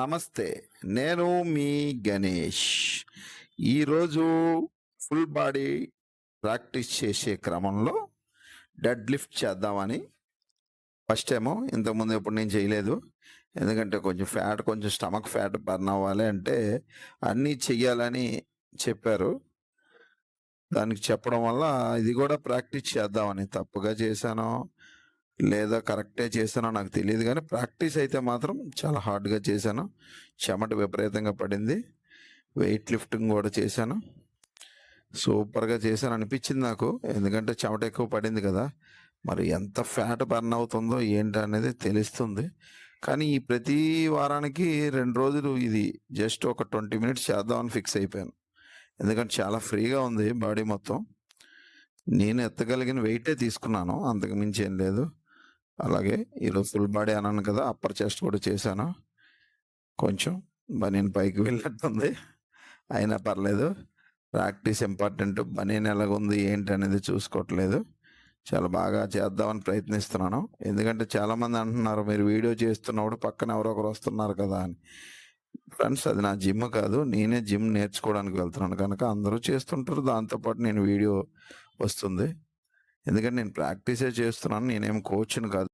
నమస్తే. నేను మీ గణేష్. ఈరోజు ఫుల్ బాడీ ప్రాక్టీస్ చేసే క్రమంలో డెడ్ లిఫ్ట్ చేద్దామని ఫస్ట్ ఏమో ఇంతకుముందు ఎప్పుడు నేను చేయలేదు. ఎందుకంటే కొంచెం స్టమక్ ఫ్యాట్ బర్న్ అవ్వాలి అంటే అన్నీ చెయ్యాలని చెప్పారు. దానికి చెప్పడం వల్ల ఇది కూడా ప్రాక్టీస్ చేద్దామని. తప్పుగా చేశానో, లేదా కరెక్టే చేశానో నాకు తెలీదు గానీ, ప్రాక్టీస్ అయితే మాత్రం చాలా హార్డ్‌గా చేశాను. చెమట విపరీతంగా పడింది. వెయిట్ లిఫ్టింగ్ గూడా చేశాను. సూపర్‌గా చేశాననిపిచ్చింది నాకు. ఎందుకంటే చెమట ఎక్కువ పడింది కదా! మరి ఎంత ఫ్యాట్ బర్న్ అవుతుందో ఏంటనేది తెలుస్తుంది. కానీ ఈ ప్రతి వారానికి 2 రోజులు ఇది జస్ట్ ఒక 20 మినిట్స్ చేద్దామని ఫిక్స్ అయిపోయాను. ఎందుకంటే చాలా ఫ్రీగా ఉంది బాడీ మొత్తం. నేను ఎత్తగలిగిన వెయిటే తీసుకున్నాను. అంతకు మించి ఏం లేదు. అలాగే ఈరోజు ఫుల్ బాడీ అన్నాను కదా! అప్పర్ చెస్ట్ కూడా చేశాను. కొంచెం బనీన్ పైకి వెళ్ళినట్టుంది. అయినా పర్లేదు. Practice important. బనీన్ ఎలాగుంది ఏంటనేది చూసుకోవట్లేదు. చాలా బాగా చేద్దామని ప్రయత్నిస్తున్నాను. ఎందుకంటే చాలామంది అంటున్నారు, మీరు వీడియో చేస్తున్నప్పుడు పక్కన ఎవరో ఒకరు వస్తున్నారు కదా అని. ఫ్రెండ్స్, అది నా జిమ్ కాదు. నేనే జిమ్ నేర్చుకోవడానికి వెళ్తున్నాను కనుక అందరూ చేస్తుంటారు. దాంతో పాటు నేను వీడియో వస్తుంది. ఎందుకంటే నేను ప్రాక్టీసే చేస్తున్నాను. నేనేమి కోచ్‌ని కాదు.